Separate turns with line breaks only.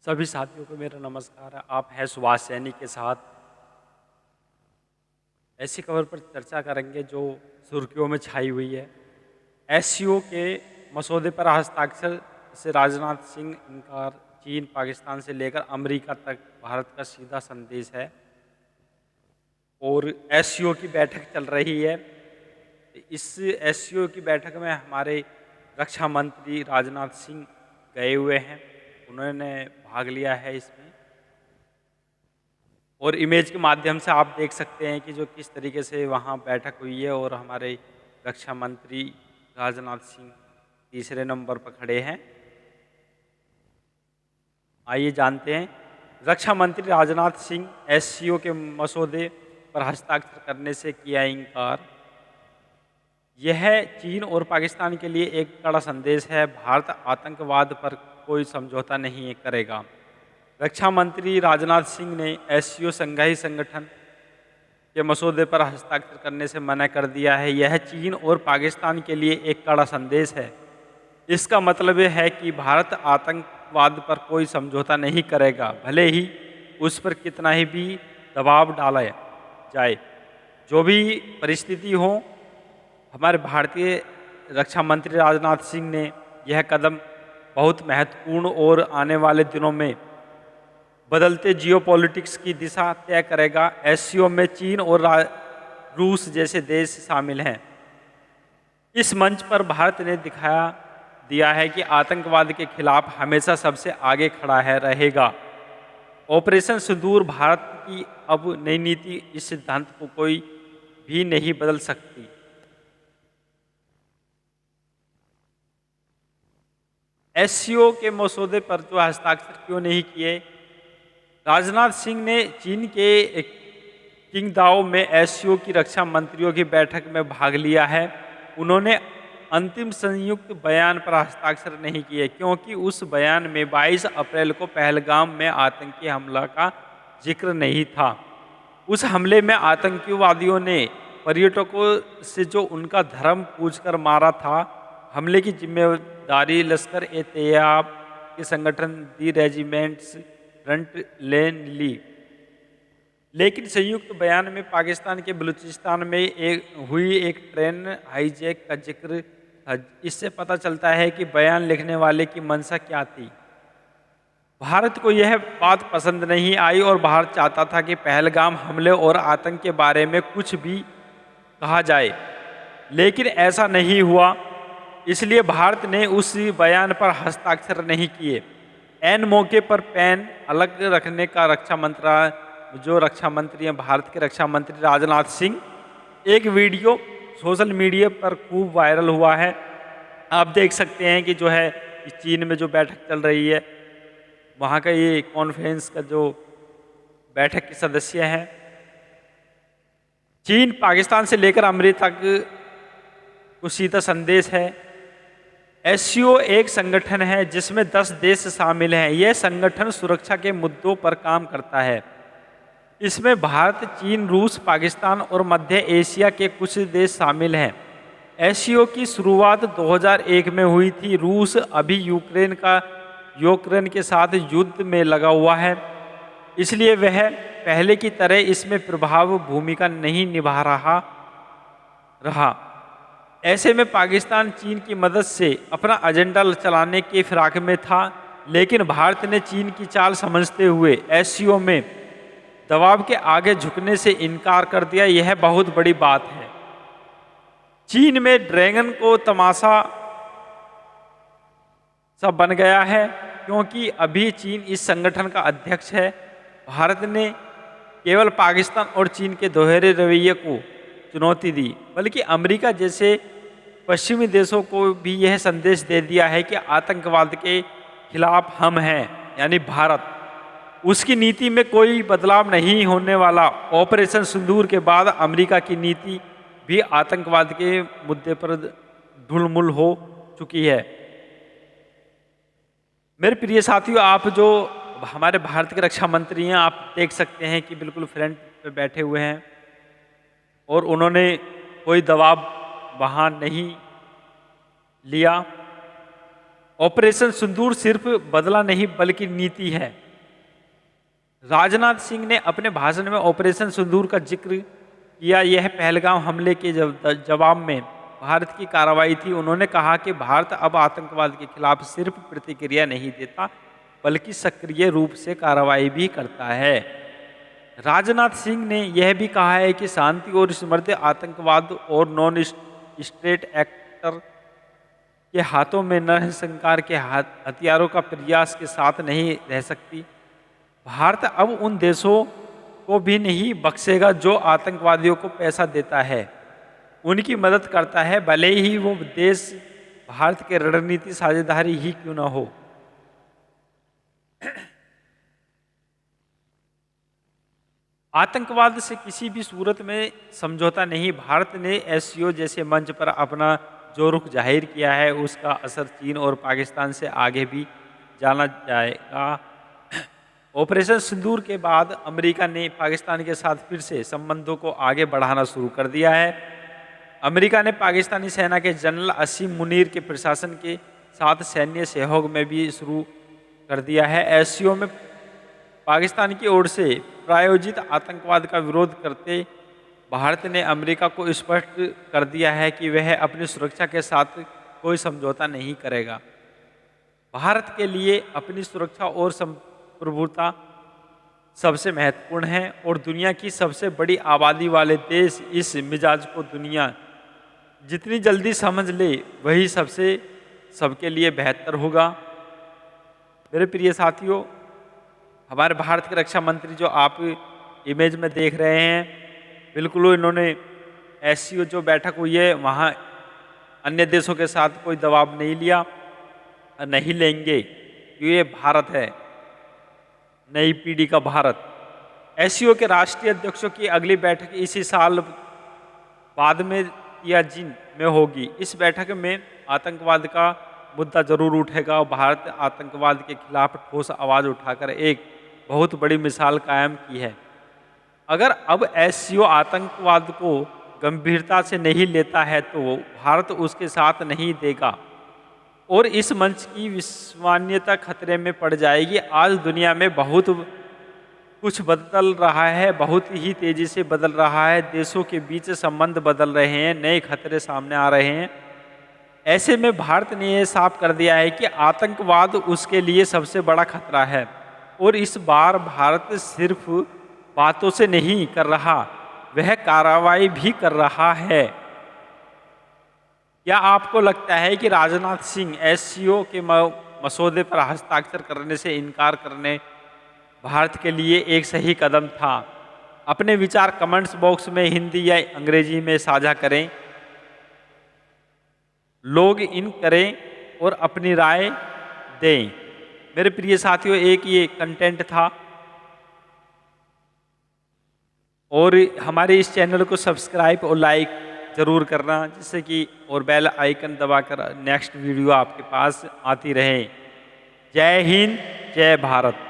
सभी साथियों को मेरा नमस्कार है। आप हैं सुभाष सैनी के साथ। ऐसी खबर पर चर्चा करेंगे जो सुर्खियों में छाई हुई है। एससीओ के मसौदे पर हस्ताक्षर से राजनाथ सिंह इनकार। चीन, पाकिस्तान से लेकर अमेरिका तक भारत का सीधा संदेश है। और एससीओ की बैठक चल रही है। इस एससीओ की बैठक में हमारे रक्षा मंत्री राजनाथ सिंह गए हुए हैं। उन्होंने भाग लिया है इसमें। और इमेज के माध्यम से आप देख सकते हैं कि जो किस तरीके से वहाँ बैठक हुई है। और हमारे रक्षा मंत्री राजनाथ सिंह तीसरे नंबर पर खड़े हैं। आइए जानते हैं। रक्षा मंत्री राजनाथ सिंह एससीओ के मसौदे पर हस्ताक्षर करने से किया इनकार। यह चीन और पाकिस्तान के लिए एक कड़ा संदेश है। भारत आतंकवाद पर कोई समझौता नहीं करेगा। रक्षा मंत्री राजनाथ सिंह ने एससीओ संघाई संगठन के मसौदे पर हस्ताक्षर करने से मना कर दिया है। यह चीन और पाकिस्तान के लिए एक कड़ा संदेश है। इसका मतलब है कि भारत आतंकवाद पर कोई समझौता नहीं करेगा, भले ही उस पर कितना ही भी दबाव डाला जाए। जो भी परिस्थिति हो, हमारे भारतीय रक्षा मंत्री राजनाथ सिंह ने यह कदम बहुत महत्वपूर्ण और आने वाले दिनों में बदलते जियोपॉलिटिक्स की दिशा तय करेगा। एससीओ में चीन और रूस जैसे देश शामिल हैं। इस मंच पर भारत ने दिखाया दिया है कि आतंकवाद के खिलाफ हमेशा सबसे आगे खड़ा है रहेगा। ऑपरेशन सिंदूर भारत की अब नई नीति इस सिद्धांत को कोई भी नहीं बदल सकती। एससीओ के मसौदे पर जो हस्ताक्षर क्यों नहीं किए? राजनाथ सिंह ने चीन के किंगदाओ में एससीओ की रक्षा मंत्रियों की बैठक में भाग लिया है। उन्होंने अंतिम संयुक्त बयान पर हस्ताक्षर नहीं किए क्योंकि उस बयान में 22 अप्रैल को पहलगाम में आतंकी हमला का जिक्र नहीं था। उस हमले में आतंकवादियों ने पर्यटकों से जो उनका धर्म पूछकर मारा था, हमले की जिम्मेदारी लश्कर-ए-तैयबा के संगठन दी रेजिमेंट्स फ्रंट लेन ली। लेकिन संयुक्त बयान में पाकिस्तान के बलूचिस्तान में हुई एक ट्रेन हाईजैक का जिक्र था। इससे पता चलता है कि बयान लिखने वाले की मंशा क्या थी। भारत को यह बात पसंद नहीं आई और भारत चाहता था कि पहलगाम हमले और आतंक के बारे में कुछ भी कहा जाए, लेकिन ऐसा नहीं हुआ। इसलिए भारत ने उस बयान पर हस्ताक्षर नहीं किए। एन मौके पर पेन अलग रखने का रक्षा मंत्री हैं भारत के रक्षा मंत्री राजनाथ सिंह, एक वीडियो सोशल मीडिया पर खूब वायरल हुआ है। आप देख सकते हैं कि जो है इस चीन में जो बैठक चल रही है, वहाँ का ये कॉन्फ्रेंस का जो बैठक के सदस्य हैं, चीन पाकिस्तान से लेकर अमेरिका तक को सीधा संदेश है। एससीओ एक संगठन है जिसमें 10 देश शामिल हैं। यह संगठन सुरक्षा के मुद्दों पर काम करता है। इसमें भारत, चीन, रूस, पाकिस्तान और मध्य एशिया के कुछ देश शामिल हैं। एससीओ की शुरुआत 2001 में हुई थी। रूस अभी यूक्रेन के साथ युद्ध में लगा हुआ है, इसलिए वह पहले की तरह इसमें प्रभाव भूमिका नहीं निभा रहा। ऐसे में पाकिस्तान चीन की मदद से अपना एजेंडा चलाने के फिराक में था, लेकिन भारत ने चीन की चाल समझते हुए एससीओ में दबाव के आगे झुकने से इनकार कर दिया। यह बहुत बड़ी बात है। चीन में ड्रैगन को तमाशा सा बन गया है क्योंकि अभी चीन इस संगठन का अध्यक्ष है। भारत ने केवल पाकिस्तान और चीन के दोहरे रवैये को चुनौती दी, बल्कि अमेरिका जैसे पश्चिमी देशों को भी यह संदेश दे दिया है कि आतंकवाद के खिलाफ हम हैं, यानी भारत। उसकी नीति में कोई बदलाव नहीं होने वाला। ऑपरेशन सिंदूर के बाद अमेरिका की नीति भी आतंकवाद के मुद्दे पर ढुलमुल हो चुकी है। मेरे प्रिय साथियों, आप जो हमारे भारत के रक्षा मंत्री हैं, आप देख सकते हैं कि बिल्कुल फ्रंट पे बैठे हुए हैं और उन्होंने कोई दबाव वहाँ नहीं लिया। ऑपरेशन सिंदूर सिर्फ बदला नहीं बल्कि नीति है। राजनाथ सिंह ने अपने भाषण में ऑपरेशन सिंदूर का जिक्र किया। यह पहलगाम हमले के जवाब में भारत की कार्रवाई थी। उन्होंने कहा कि भारत अब आतंकवाद के खिलाफ सिर्फ प्रतिक्रिया नहीं देता बल्कि सक्रिय रूप से कार्रवाई भी करता है। राजनाथ सिंह ने यह भी कहा है कि शांति और समृद्धि आतंकवाद और नॉन स्टेट एक्टर के हाथों में नरसंहार के हथियारों का प्रयास के साथ नहीं रह सकती। भारत अब उन देशों को भी नहीं बख्शेगा जो आतंकवादियों को पैसा देता है, उनकी मदद करता है, भले ही वो देश भारत के रणनीति साझेदारी ही क्यों न हो। आतंकवाद से किसी भी सूरत में समझौता नहीं। भारत ने एससीओ जैसे मंच पर अपना जो रुख जाहिर किया है उसका असर चीन और पाकिस्तान से आगे भी जाना जाएगा। ऑपरेशन सिंदूर के बाद अमेरिका ने पाकिस्तान के साथ फिर से संबंधों को आगे बढ़ाना शुरू कर दिया है। अमेरिका ने पाकिस्तानी सेना के जनरल असीम मुनीर के प्रशासन के साथ सैन्य सहयोग में भी शुरू कर दिया है। एससीओ में पाकिस्तान की ओर से प्रायोजित आतंकवाद का विरोध करते भारत ने अमेरिका को स्पष्ट कर दिया है कि वह अपनी सुरक्षा के साथ कोई समझौता नहीं करेगा। भारत के लिए अपनी सुरक्षा और संप्रभुता सबसे महत्वपूर्ण है और दुनिया की सबसे बड़ी आबादी वाले देश इस मिजाज को दुनिया जितनी जल्दी समझ ले वही सबके लिए बेहतर होगा। मेरे प्रिय साथियों, हमारे भारत के रक्षा मंत्री जो आप इमेज में देख रहे हैं, बिल्कुल इन्होंने एससीओ जो बैठक हुई है वहाँ अन्य देशों के साथ कोई दबाव नहीं लिया और नहीं लेंगे, क्योंकि ये भारत है, नई पीढ़ी का भारत। एससीओ के राष्ट्रीय अध्यक्षों की अगली बैठक इसी साल बाद में तियाजिन में होगी। इस बैठक में आतंकवाद का मुद्दा जरूर उठेगा और भारत आतंकवाद के खिलाफ ठोस आवाज़ उठाकर एक बहुत बड़ी मिसाल कायम की है। अगर अब एससीओ आतंकवाद को गंभीरता से नहीं लेता है तो भारत उसके साथ नहीं देगा और इस मंच की विश्वसनीयता खतरे में पड़ जाएगी। आज दुनिया में बहुत कुछ बदल रहा है, बहुत ही तेजी से बदल रहा है। देशों के बीच संबंध बदल रहे हैं, नए खतरे सामने आ रहे हैं। ऐसे में भारत ने यह साफ कर दिया है कि आतंकवाद उसके लिए सबसे बड़ा खतरा है और इस बार भारत सिर्फ बातों से नहीं कर रहा, वह कार्रवाई भी कर रहा है। क्या आपको लगता है कि राजनाथ सिंह एससीओ के मसौदे पर हस्ताक्षर करने से इनकार करने भारत के लिए एक सही कदम था? अपने विचार कमेंट्स बॉक्स में हिंदी या अंग्रेजी में साझा करें, लॉग इन करें और अपनी राय दें। मेरे प्रिय साथियों, एक ये कंटेंट था और हमारे इस चैनल को सब्सक्राइब और लाइक ज़रूर करना, जिससे कि और बेल आइकन दबाकर नेक्स्ट वीडियो आपके पास आती रहे। जय हिंद, जय भारत।